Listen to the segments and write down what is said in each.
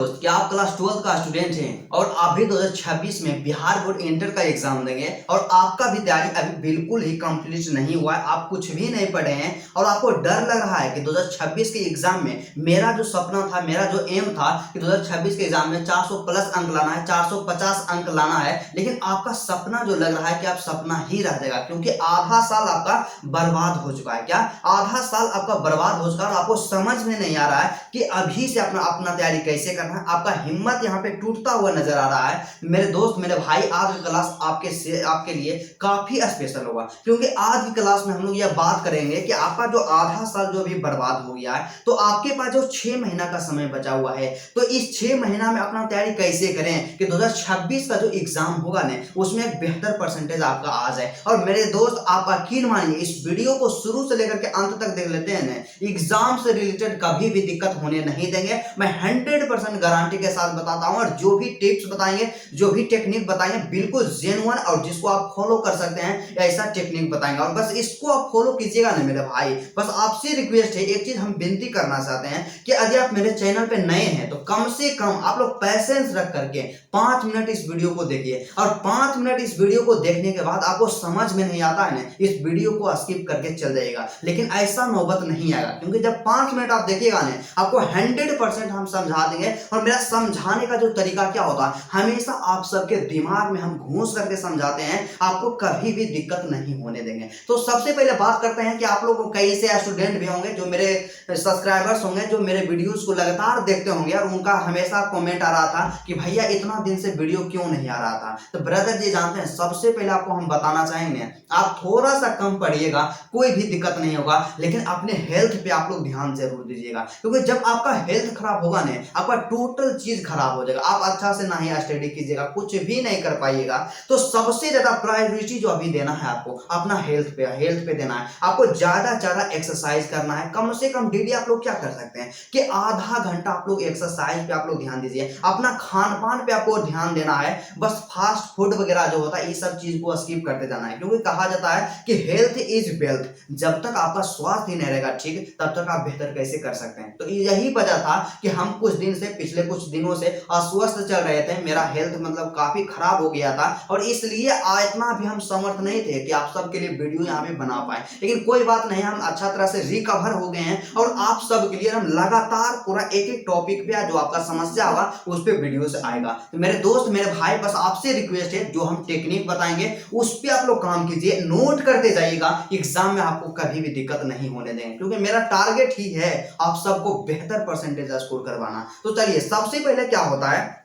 दोस्त, क्या आप क्लास 12 का स्टूडेंट हैं और आप भी 2026 में बिहार बोर्ड इंटर का एग्जाम देंगे और आपका भी तैयारी अभी बिल्कुल ही कंप्लीट नहीं हुआ है, आप कुछ भी नहीं पढ़े हैं और आपको डर लग रहा है कि 2026 के एग्जाम में मेरा जो सपना था, मेरा जो एम था कि 2026 के एग्जाम में 400 प्लस अंक लाना है, 450 अंक लाना है, लेकिन आपका सपना जो लग रहा है कि आप सपना ही रह जाएगा, क्योंकि आधा साल आपका बर्बाद हो चुका है। क्या आधा साल आपका बर्बाद हो चुका है और आपको समझ में नहीं आ रहा है कि अभी से अपना तैयारी कैसे करना है। आपका हिम्मत यहाँ पे टूटता हुआ नजर आ रहा है। मेरे दोस्त, मेरे भाई, आज की क्लास आपके लिए काफी स्पेशल होगा, क्योंकि आज की क्लास में हम लोग यह बात करेंगे कि आपका जो आधा साल जो भी बर्बाद हो गया है, तो आपके पास जो 6 महीना का समय बचा हुआ है, तो इस 6 महीना में अपना तैयारी कैसे करें कि 2026 का जो एग्जाम होगा ना, उसमें एक बेहतर परसेंटेज आपका आ जाए। और मेरे दोस्त, आप यकीन मानिए, इस वीडियो को शुरू से लेकर के अंत तक देख लेते हैं ना, एग्जाम से रिलेटेड कभी भी दिक्कत होने नहीं देंगे। मैं 100% गारंटी के साथ बताता हूं, और जो भी टिप्स बताएंगे, जो भी टेक्निक बताएंगे, बिल्कुल जेन्युइन और जिसको आप फॉलो कर सकते हैं, ऐसा टेक्निक बताएंगे। और बस इसको आप फॉलो कीजिएगा ना मेरे भाई। बस आपसे रिक्वेस्ट है, एक चीज हम विनती करना चाहते हैं कि यदि आप मेरे चैनल पे नए हैं तो कम से कम आप लोग पैसेंस रख करके 5 मिनट इस वीडियो को देखिए, और 5 मिनट इस वीडियो को देखने के बाद आपको समझ में नहीं आता है ना, इस वीडियो को स्किप करके चल जाइएगा। लेकिन ऐसा नौबत नहीं आएगा, क्योंकि जब 5 मिनट आप देखिएगा ना, आपको 100% हम समझा देंगे। और मेरा समझाने का जो तरीका क्या होता है, हमेशा आप सबके दिमाग में हम घूस करके समझाते हैं, आपको कभी भी दिक्कत नहीं होने देंगे। तो सबसे पहले बात करते हैं कि आप लोग कई से स्टूडेंट भी होंगे जो मेरे सब्सक्राइबर्स होंगे, जो मेरे वीडियोस को लगातार देखते होंगे, और उनका हमेशा कमेंट आ रहा था कि भैया इतना दिन से वीडियो क्यों नहीं आ रहा था। तो ब्रदर जी जानते हैं, सबसे पहले आपको हम बताना चाहेंगे, आप थोड़ा सा कम पढ़िएगा, कोई भी दिक्कत नहीं होगा, लेकिन अपने हेल्थ पे आप लोग ध्यान जरूर दीजिएगा, क्योंकि जब आपका हेल्थ खराब होगा ना, आपका टोटल चीज खराब हो जाएगा। आप अच्छा से नहीं स्टडी कीजिएगा, कुछ भी नहीं कर पाइएगा। तो सबसे ज्यादा प्रायोरिटी जो अभी देना है आपको, अपना हेल्थ पे देना है। आपको ज्यादा ज्यादा एक्सरसाइज करना है। कम से कम डेली आप लोग क्या कर सकते हैं कि आधा घंटा आप लोग एक्सरसाइज पे आप लोग ध्यान दीजिए। अपना खान पान पे आपको ध्यान देना है। बस फास्ट फूड वगैरह जो होता है, ये सब चीज को स्किप करते जाना है, क्योंकि कहा जाता है कि हेल्थ इज वेल्थ। जब तक आपका स्वास्थ्य ही नहीं रहेगा ठीक, तब तक आप बेहतर कैसे कर सकते हैं। तो यही वजह था कि हम कुछ दिन से, पिछले कुछ दिनों से अस्वस्थ चल रहे थे। मेरा हेल्थ मतलब काफी खराब हो गया था, और इसलिए इतना भी हम समर्थ नहीं थे कि आप सबके लिए वीडियो यहाँ पे बना पाए। लेकिन कोई बात नहीं, हम अच्छा तरह से रिकवर हो गए हैं, और आप सब के लिए हम लगातार पूरा एक एक टॉपिक पे जो आपका समस्या होगा उस पे वीडियो से आएगा। तो मेरे दोस्त, मेरे भाई, बस आपसे रिक्वेस्ट है, जो हम टेक्निक बताएंगे उस पर आप लोग काम कीजिए, नोट करते जाइएगा। एग्जाम में आपको कभी भी दिक्कत नहीं होने देंगे, क्योंकि मेरा टारगेट ही है आप सबको बेहतर परसेंटेज स्कोर करवाना। तो चलिए, सबसे पहले क्या होता है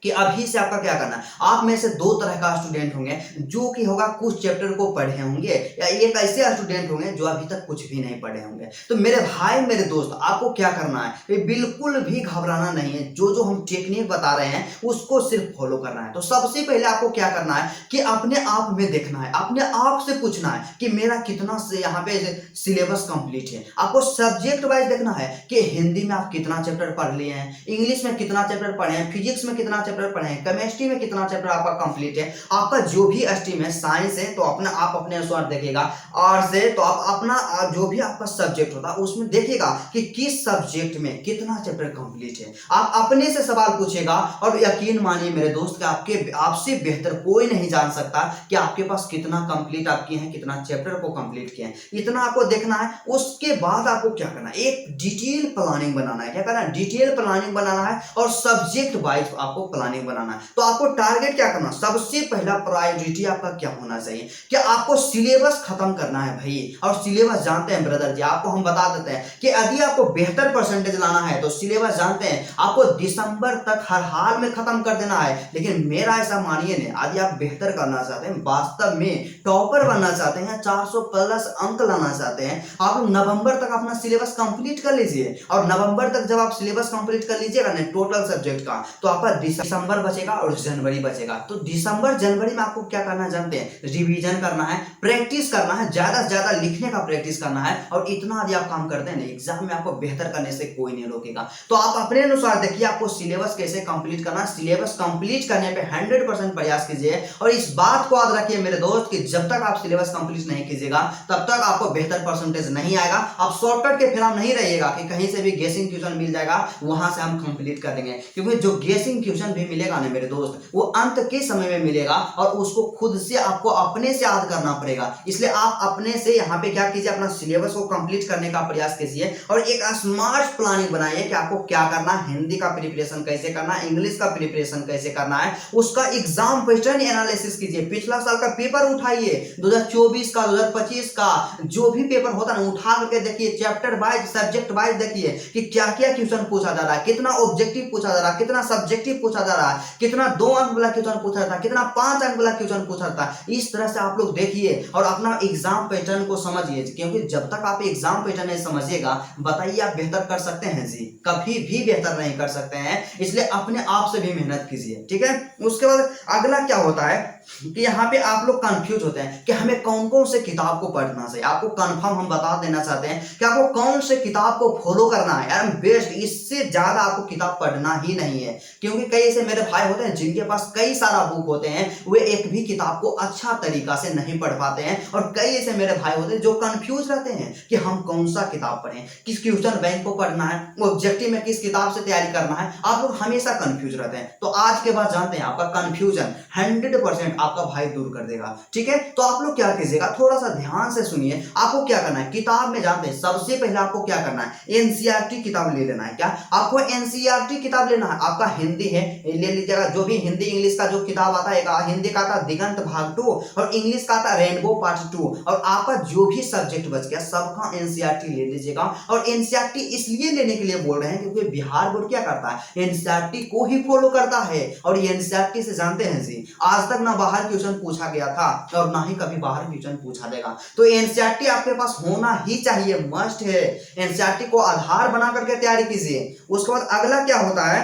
कि अभी से आपका क्या करना है, आप में से 2 तरह का स्टूडेंट होंगे, जो कि होगा कुछ चैप्टर को पढ़े होंगे, या एक ऐसे स्टूडेंट होंगे जो अभी तक कुछ भी नहीं पढ़े होंगे। तो मेरे भाई, मेरे दोस्त, आपको क्या करना है, ये बिल्कुल भी घबराना नहीं है। जो हम टेक्निक बता रहे हैं उसको सिर्फ फॉलो करना है। तो सबसे पहले आपको क्या करना है कि अपने आप में देखना है, अपने आप से पूछना है कि मेरा कितना से यहाँ पे सिलेबस कंप्लीट है। आपको सब्जेक्ट वाइज देखना है कि हिंदी में आप कितना चैप्टर पढ़ लिए हैं, इंग्लिश में कितना चैप्टर पढ़े हैं, फिजिक्स में कितना चैप्टर पढ़े हैं, केमिस्ट्री में कितना चैप्टर आपका कंप्लीट है। आपका जो भी स्ट्रीम है, साइंस है तो आप अपने अनुसार देखिएगा, आर्ट्स है तो आप अपना जो भी आपका सब्जेक्ट होता है उसमें देखिएगा कि किस सब्जेक्ट में कितना चैप्टर कंप्लीट है। आप अपने से सवाल पूछेगा, और यकीन मानिए मेरे दोस्त कि आपसे बेहतर कोई नहीं जान सकता कि आपके पास कितना कंप्लीट आप किए हैं, कितना चैप्टर को कंप्लीट किए हैं। इतना आपको देखना है। उसके बाद आपको क्या करना है, एक डिटेल प्लानिंग बनाना है। क्या करना है, डिटेल प्लानिंग बनाना है, और सब्जेक्ट वाइज आपको प्लानिंग बनाना है। तो आपको टारगेट क्या करना, सबसे पहला प्रायोरिटी आपका क्या होना चाहिए कि आपको सिलेबस खत्म करना है भाई। और सिलेबस जानते हैं ब्रदर जी, आपको हम बता देते हैं कि यदि आपको बेहतर परसेंटेज लाना है तो सिलेबस जानते हैं, आपको दिसंबर तक हर हाल में खत्म कर देना है। लेकिन मेरा ऐसा मानिए नहीं, यदि आप बेहतर करना चाहते हैं, वास्तव में टॉपर बनना चाहते हैं, 400 प्लस अंक लाना चाहते हैं, आप नवंबर तक अपना सिलेबस कंप्लीट कर लीजिए। और नवंबर तक जब आप सिलेबस कंप्लीट कर लीजिएगा ना टोटल सब्जेक्ट का, तो आपका दिसंबर बचेगा और जनवरी बचेगा। तो दिसंबर जनवरी में आपको क्या करना है जानते हैं, रिवीजन करना है, प्रैक्टिस करना है, ज्यादा से ज्यादा लिखने का प्रैक्टिस करना है। और इतना यदि आप काम करते हैं ना, एग्जाम में आपको बेहतर करने से कोई नहीं रोकेगा। तो आप अपने अनुसार देखिए आपको सिलेबस कैसे कंप्लीट करना है। सिलेबस कंप्लीट करने पे 100% प्रयास कीजिए। और इस बात को याद रखिए मेरे दोस्त कि जब तक आप सिलेबस कंप्लीट नहीं कीजिएगा तब तक आपको बेहतर परसेंटेज नहीं आएगा। आप शॉर्टकट के फिर नहीं रहिएगा कि कहीं से भी गेसिंग क्वेश्चन मिल जाएगा वहां से हम कंप्लीट कर देंगे, क्योंकि जो गेसिंग क्वेश्चन भी मिलेगा ना मेरे दोस्त, वो अंत के समय में मिलेगा और उसको खुद से आपको अपने से याद करना पड़ेगा। इसलिए आप अपने से यहाँ पे क्या कीजिए, अपना सिलेबस को कंप्लीट करने का प्रयास कीजिए और एक स्मार्ट प्लानिंग बनाइए कि आपको क्या करना है, हिंदी का प्रिपरेशन कैसे करना है, इंग्लिश का प्रिपरेशन कैसे करना है, उसका एग्जाम पैटर्न एनालिसिस कीजिए। पिछला साल का पेपर उठाइए, 2024 का 2025 का जो भी पेपर होता है ना, उठा करके देखिए, चैप्टर वाइज सब्जेक्ट वाइज देखिए कि क्या क्या क्वेश्चन पूछा जा रहा है, कितना ऑब्जेक्टिव पूछा जा रहा है, कितना सब्जेक्टिव पूछा जा रहा है, कितना 2 अंक वाला क्वेश्चन पूछा जाता है, कितना 5 अंक वाला क्वेश्चन पूछा जाता है। इस तरह से आप लोग देखिए और अपना एग्जाम पैटर्न को समझिए, क्योंकि जब तक आप एग्जाम पैटर्न नहीं समझिएगा, बताइए आप बेहतर कर सकते हैं जी? कभी भी बेहतर नहीं कर सकते हैं। इसलिए अपने आप से भी मेहनत कीजिए, ठीक है। उसके बाद अगला क्या होता है कि यहाँ पे आप लोग कंफ्यूज होते हैं कि हमें कौन कौन से किताब को पढ़ना चाहिए। आपको कंफर्म हम बता देना चाहते हैं कि आपको कौन से किताब को फॉलो करना है यार, बेस्ट, इससे ज्यादा आपको किताब पढ़ना ही नहीं है। क्योंकि कई ऐसे मेरे भाई होते हैं जिनके पास कई सारा बुक होते हैं, वे एक भी किताब को अच्छा तरीका से नहीं पढ़ पाते हैं। और कई ऐसे मेरे भाई होते हैं जो कंफ्यूज रहते हैं कि हम कौन सा किताब पढ़ें, किस क्वेश्चन बैंक को पढ़ना है, ऑब्जेक्टिव में किस किताब से तैयारी करना है। आप लोग हमेशा कंफ्यूज रहते हैं। तो आज के बाद जानते हैं आपका कंफ्यूजन 100% आपका भाई दूर कर देगा, ठीक है। तो आप लोग क्या कीजिएगा, थोड़ा सा ध्यान से सुनिए। आपको क्या करना है, किताब में जानते हैं सबसे पहले आपको क्या करना है, एनसीईआरटी किताब ले लेना है। क्या आपको एनसीईआरटी किताब लेना है? आपका हिंदी है, ले लीजिएगा। जो भी हिंदी इंग्लिश का जो किताब आता है, हिंदी का आता दिगंत भाग 2 और इंग्लिश का आता रेनबो पार्ट 2। और आपका जो भी सब्जेक्ट बच गया सबका एनसीईआरटी ले लीजिएगा। और एनसीईआरटी इसलिए लेने के लिए बोल रहे हैं क्योंकि बिहार बोर्ड क्या करता है, एनसीईआरटी को ही फॉलो करता है। और एनसीईआरटी से जानते हैं जी, आज तक ना बाहर क्वेश्चन पूछा गया था और ना ही कभी बाहर क्वेश्चन पूछा देगा। तो एनसीईआरटी आपके पास होना ही चाहिए, मस्ट है। एनसीईआरटी को आधार बना करके तैयारी कीजिए। उसके बाद अगला क्या होता है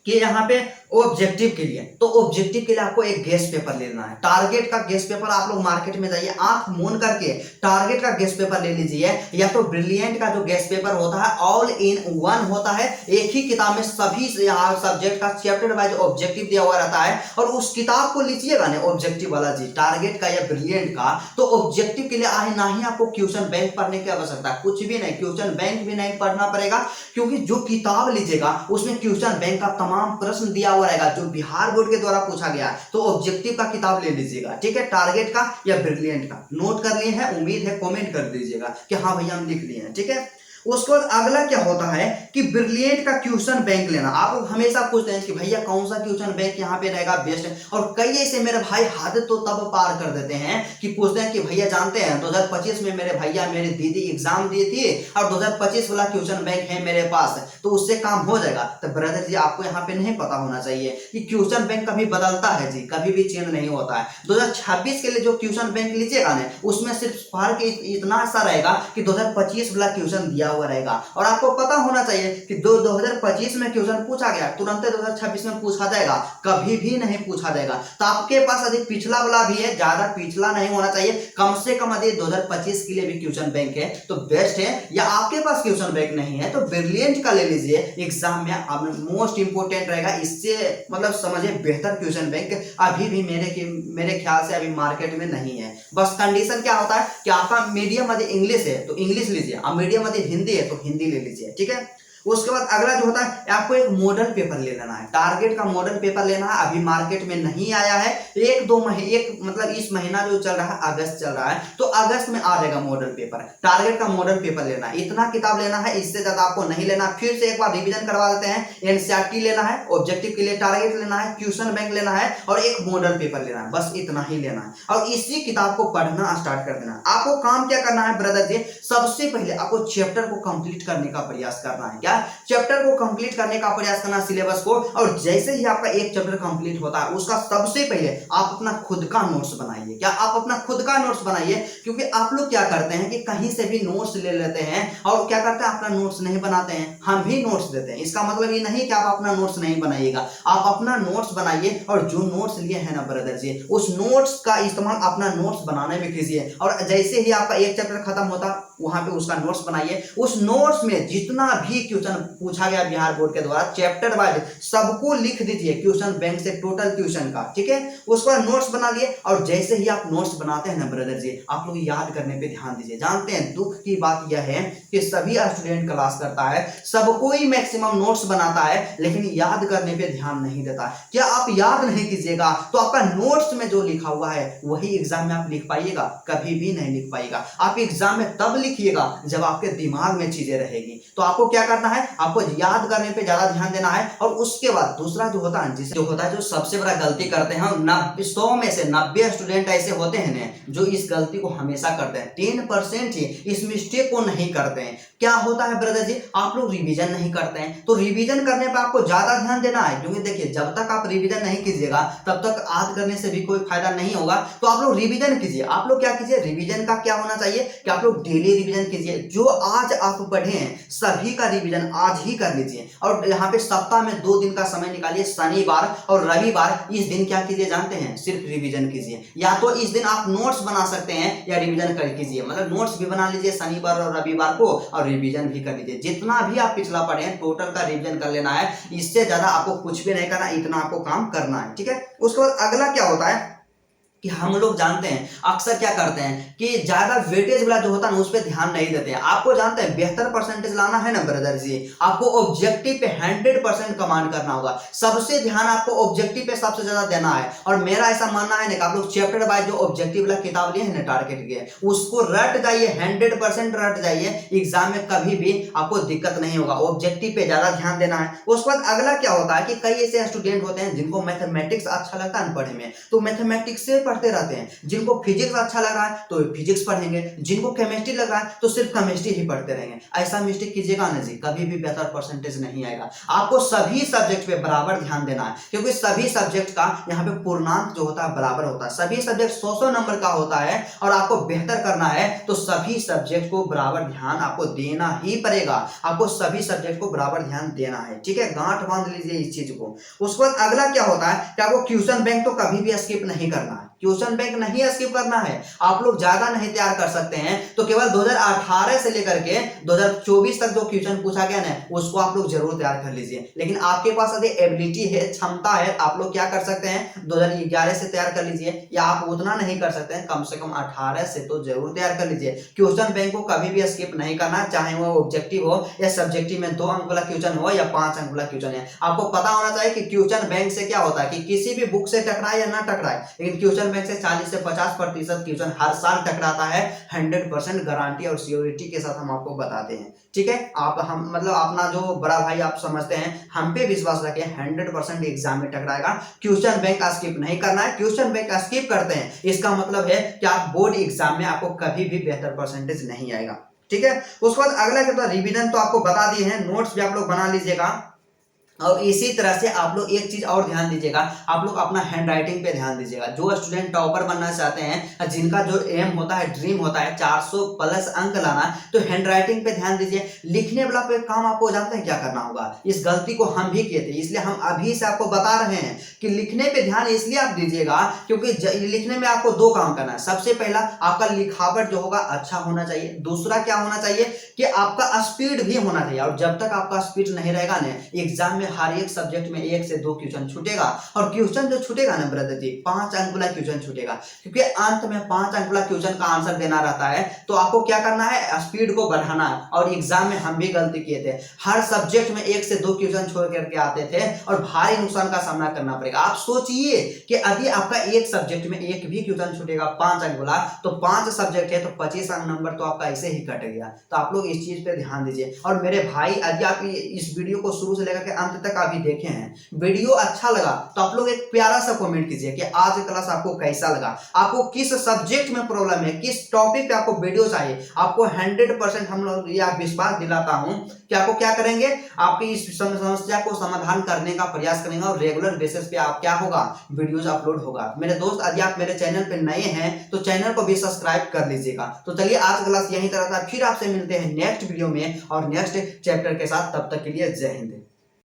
कि यहाँ पे ऑब्जेक्टिव के लिए, तो ऑब्जेक्टिव के लिए आपको एक गेस्ट पेपर लेना है। टारगेट का गेस्ट पेपर आप लोग मार्केट में जाइए, आंख मूंद करके टारगेट का गेस्ट पेपर ले लीजिए, या तो ब्रिलियंट का जो गेस्ट पेपर होता है ऑल इन वन होता है। एक ही किताब में सभी सब्जेक्ट का चैप्टर वाइज ऑब्जेक्टिव दिया हुआ रहता है और उस किताब को लीजिएगा ना, ऑब्जेक्टिव वाला जी, टारगेट का या ब्रिलियंट का। तो ऑब्जेक्टिव के लिए ना ही आपको क्वेश्चन बैंक पढ़ने की आवश्यकता, कुछ भी नहीं, क्वेश्चन बैंक भी नहीं पढ़ना पड़ेगा, क्योंकि जो किताब लीजिएगा उसमें क्वेश्चन बैंक का तमाम प्रश्न दिया हुआ रहेगा जो बिहार बोर्ड के द्वारा पूछा गया। तो ऑब्जेक्टिव का किताब ले लीजिएगा, ठीक है, टारगेट का या ब्रिलियंट का। नोट कर लिए हैं, उम्मीद है कमेंट कर दीजिएगा कि हाँ भैया हम लिख लिए हैं, ठीक है। उसके बाद अगला क्या होता है कि ब्रिलियंट का क्वेश्चन बैंक लेना। आप लोग हमेशा पूछते हैं कि भैया कौन सा क्वेश्चन बैंक यहाँ पे रहेगा बेस्ट है। और कई ऐसे मेरे भाई हद तो तब पार कर देते हैं कि पूछते हैं कि भैया जानते हैं 2025 में मेरे भैया मेरी दीदी एग्जाम दी थी और 2025 वाला क्वेश्चन बैंक है मेरे पास, तो उससे काम हो जाएगा। तो ब्रदर जी आपको यहाँ पे नहीं पता होना चाहिए कि क्वेश्चन बैंक कभी बदलता है जी, कभी भी चेंज नहीं होता है। 2026 के लिए जो क्वेश्चन बैंक लीजिएगा ना, उसमें सिर्फ फर्क इतना सा रहेगा कि 2025 वाला क्वेश्चन दिया हुआ रहेगा। और आपको पता होना चाहिए कि 2025 में क्वेश्चन पूछा गया तुरंत 2026 में पूछा जाएगा, कभी भी नहीं पूछा जाएगा। तो आपके पास यदि पिछला वाला भी है, ज्यादा पिछला नहीं होना चाहिए, कम से कम यदि 2025 के लिए भी क्वेश्चन बैंक है तो बेस्ट है। या आपके पास क्वेश्चन बैंक नहीं है तो ब्रिलियंट का ले लीजिए, एग्जाम में मोस्ट इंपोर्टेंट रहेगा। इससे मतलब समझिए बेहतर क्वेश्चन बैंक अभी भी मेरे ख्याल से अभी मार्केट में नहीं है। बस कंडीशन क्या होता है कि आपका मीडियम यदि इंग्लिश है तो इंग्लिश लीजिए, और मीडियम यदि हिंदी है तो हिंदी ले लीजिए, ठीक है। उसके बाद अगला जो होता है आपको एक मॉडल पेपर ले लेना है, टारगेट का मॉडल पेपर लेना है। अभी मार्केट में नहीं आया है, एक मतलब इस महीना जो चल रहा है अगस्त चल रहा है, तो अगस्त में आ जाएगा मॉडल पेपर। टारगेट का मॉडल पेपर लेना है, इतना किताब लेना है, इससे ज्यादा आपको नहीं लेना। फिर से एक बार रिवीजन करवा देते हैं, एनसीईआरटी लेना है, ऑब्जेक्टिव के लिए टारगेट लेना है, क्वेश्चन बैंक लेना है और एक मॉडल पेपर लेना है, बस इतना ही लेना है। और इसी किताब को पढ़ना स्टार्ट कर देना। आपको काम क्या करना है ब्रदर जी, सबसे पहले आपको चैप्टर को कंप्लीट करने का प्रयास करना है। कीजिएगा, चैप्टर को कंप्लीट करने का प्रयास करना सिलेबस को, और जैसे ही आपका एक चैप्टर कंप्लीट होता है उसका सबसे पहले आप अपना खुद का नोट्स बनाइए। क्या आप अपना खुद का नोट्स बनाइए, क्योंकि आप लोग क्या करते हैं कि कहीं से भी नोट्स ले लेते हैं और क्या करते हैं अपना नोट्स नहीं बनाते हैं, हम भी नोट्स देते हैं। इसका मतलब ये नहीं कि आप अपना नोट्स नहीं बनाइएगा, आप अपना नोट्स बनाइए और जो नोट्स लिए हैं ना ब्रदर जी, उस नोट्स का इस्तेमाल अपना नोट्स बनाने में कीजिए, और जैसे ही आपका एक चैप्टर खत्म होता वहां पे उसका नोट्स बनाइए। उस नोट्स में जितना भी क्वेश्चन पूछा गया बिहार बोर्ड के द्वारा चैप्टर वाइज सबको लिख दीजिए, क्वेश्चन बैंक से टोटल क्वेश्चन का, ठीक है। उसका नोट्स बना लिए, और जैसे ही आप नोट्स बनाते हैं ना ब्रदर जी, आप लोग याद करने पे ध्यान दीजिए। जानते हैं दुख की बात यह है कि सभी स्टूडेंट क्लास करता है, सब कोई मैक्सिमम नोट्स बनाता है, लेकिन याद करने पे ध्यान नहीं देता। क्या आप याद नहीं कीजिएगा तो आपका नोट्स में जो लिखा हुआ है वही एग्जाम में आप लिख पाइएगा? कभी भी नहीं लिख पाइएगा। आप एग्जाम में तब लिखिएगा जब आपके दिमाग में चीजें रहेगी। तो आपको क्या करना है, आपको याद करने पे ज्यादा ध्यान देना है। और उसके बाद दूसरा जो होता है, जो सबसे बड़ा गलती करते हैं, 100 में से 90 स्टूडेंट ऐसे होते हैं ना जो इस गलती को हमेशा करते हैं, 10% ही इस मिस्टेक को नहीं करते हैं। क्या होता है ब्रदर जी, आप लोग रिवीजन नहीं करते हैं। तो रिवीजन करने पर आपको ज्यादा ध्यान देना है, क्योंकि देखिए जब तक आप रिवीजन नहीं कीजिएगा तब तक याद करने से भी कोई फायदा नहीं होगा। तो आप लोग रिवीजन कीजिए। आप लोग क्या कीजिए, रिवीजन का क्या होना चाहिए कि आप लोग डेली रिवीजन कीजिए। जो आज आप पढ़े हैं सभी का रिवीजन आज ही कर लीजिए, और यहाँ पे सप्ताह में 2 दिन का समय निकालिए, शनिवार और रविवार। इस दिन क्या कीजिए जानते हैं, सिर्फ रिवीजन कीजिए। या तो इस दिन आप नोट्स बना सकते हैं या रिवीजन कर कीजिए, मतलब नोट्स भी बना लीजिए शनिवार और रविवार को, और रिवीजन भी कर लीजिए। जितना भी आप पिछला पढ़े हैं टोटल का रिवीजन कर लेना है, इससे ज्यादा आपको कुछ भी नहीं करना, इतना आपको काम करना है, ठीक है। उसके बाद अगला क्या होता है कि हम लोग जानते हैं अक्सर क्या करते हैं कि ज्यादा वेटेज वाला जो होता है ना उस पर ध्यान नहीं देते हैं। आपको जानते हैं बेहतर परसेंटेज लाना है ना ब्रदर जी, आपको ऑब्जेक्टिव पे 100% कमांड करना होगा। सबसे ध्यान आपको ऑब्जेक्टिव पे सबसे ज्यादा देना है। और मेरा ऐसा मानना है ना कि आप लोग चैप्टर वाइज जो ऑब्जेक्टिव वाला किताब लिए हैं ना टारगेट के, उसको रट जाइए, 100% रट जाइए। एग्जाम में कभी भी आपको दिक्कत नहीं होगा, ऑब्जेक्टिव पे ज्यादा ध्यान देना है। उसके बाद अगला क्या होता है कि कई ऐसे स्टूडेंट होते हैं जिनको मैथमेटिक्स अच्छा लगता है पढ़ने में, तो मैथमेटिक्स से पढ़ते रहते हैं। जिनको फिजिक्स अच्छा लग रहा है तो फिजिक्स पढ़ेंगे, जिनको केमिस्ट्री लग रहा है तो सिर्फ केमिस्ट्री ही पढ़ते रहेंगे। ऐसा मिस्टेक कीजिएगा ना जी, कभी भी बेहतर परसेंटेज नहीं आएगा। आपको सभी सब्जेक्ट पे बराबर ध्यान देना है, क्योंकि सभी सब्जेक्ट का यहाँ पे पूर्णांक जो होता है बराबर होता है। सभी सब्जेक्ट 100 नंबर का होता है, और आपको बेहतर करना है तो सभी सब्जेक्ट को बराबर ध्यान आपको देना ही पड़ेगा। आपको सभी सब्जेक्ट को बराबर ध्यान देना है, ठीक है। गांठ बांध लीजिए इस चीज को। उसके बाद अगला क्या होता है कि आपको क्वेश्चन बैंक तो कभी भी स्किप नहीं करना है, क्वेश्चन बैंक नहीं स्किप करना है। आप लोग ज्यादा नहीं तैयार कर सकते हैं तो केवल 2018 से लेकर के 2024 तक जो क्वेश्चन पूछा गया ना उसको आप लोग जरूर तैयार कर लीजिए। लेकिन आपके पास यदि एबिलिटी है, क्षमता है, आप लोग क्या कर सकते हैं 2011 से तैयार कर लीजिए, या आप उतना नहीं कर सकते हैं कम से कम 18 से तो जरूर तैयार कर लीजिए। क्वेश्चन बैंक को कभी भी स्किप नहीं करना, चाहे वो ऑब्जेक्टिव हो या सब्जेक्टिव में 2 अंक वाला क्वेश्चन हो या 5 अंक वाला क्वेश्चन है। आपको पता होना चाहिए कि क्वेश्चन बैंक से क्या होता है कि किसी भी बुक से टकराए या ना टकराए, लेकिन क्वेश्चन बैंक से 40 से 50% क्वेश्चन हर साल टकराता है। 100% गारंटी और सियोरिटी के साथ हम आपको बताते हैं, ठीक है। आप हम मतलब अपना जो बड़ा भाई आप समझते हैं, हम पे विश्वास रखें, 100% एग्जाम में टकराएगा। क्वेश्चन बैंक स्किप नहीं करना है। क्वेश्चन बैंक स्किप करते हैं इसका मतलब है कि आप बोर्ड एग्जाम में आपको कभी भी बेहतर परसेंटेज नहीं आएगा, ठीक है। उसके बाद अगला क्या, रिवीजन तो आपको बता दिए हैं, नोट्स भी आप लोग बना लीजिएगा। और इसी तरह से आप लोग एक चीज और ध्यान दीजिएगा, आप लोग अपना हैंड राइटिंग पे ध्यान दीजिएगा। जो स्टूडेंट टॉपर बनना चाहते हैं, जिनका जो एम होता है, ड्रीम होता है 400+ अंक लाना, तो हैंड राइटिंग पे ध्यान दीजिए। लिखने वाला पे काम आपको जानते हैं क्या करना होगा, इस गलती को हम भी किए थे, इसलिए हम अभी से आपको बता रहे हैं कि लिखने पे ध्यान इसलिए आप दीजिएगा क्योंकि लिखने में आपको 2 काम करना है। सबसे पहला आपका लिखावट जो होगा अच्छा होना चाहिए, दूसरा क्या होना चाहिए कि आपका स्पीड भी होना चाहिए। और जब तक आपका स्पीड नहीं रहेगा ना, एग्जाम में हर एक सब्जेक्ट में 1 से 2 क्वेश्चन छूटेगा। और क्वेश्चन जो छूटेगा ना ब्रदर जी, 5 अंक वाला क्वेश्चन छूटेगा, क्योंकि अंत में 5 अंक वाला क्वेश्चन का आंसर देना रहता है। तो आपको क्या करना है, स्पीड को बढ़ाना है। और एग्जाम में हम भी गलती किए थे, हर सब्जेक्ट में 1 से 2 क्वेश्चन छोड़ करके आते थे और भारी नुकसान का सामना करना पड़ेगा। आप सोचिए कि यदि आपका एक सब्जेक्ट में 1 भी क्वेश्चन छूटेगा 5 अंक वाला, तो 5 सब्जेक्ट है तो 25 अंक नंबर तो आपका ऐसे ही कट गया। तो आप लोग इस चीज पे ध्यान दीजिए। और मेरे भाई यदि आप इस वीडियो को शुरू से लेकर के अंत अंत तक अभी देखे हैं, वीडियो अच्छा लगा तो आप लोग एक प्यारा सा कमेंट कीजिए कि आज का क्लास आपको कैसा लगा, आपको किस सब्जेक्ट में प्रॉब्लम है, किस टॉपिक पे आपको वीडियो चाहिए। आपको 100% हम लोग यह विश्वास दिलाता हूं कि आपको क्या करेंगे, आपकी इस समस्या को समाधान करने का प्रयास करेंगे और रेगुलर बेसिस पे आप क्या होगा, वीडियोज अपलोड होगा। मेरे दोस्त, यदि आप मेरे चैनल पे नए हैं तो चैनल को भी सब्सक्राइब कर लीजिएगा। तो चलिए आज क्लास यहीं तक था, फिर आपसे मिलते हैं नेक्स्ट वीडियो में और नेक्स्ट चैप्टर के साथ। तब तक के लिए जय हिंद।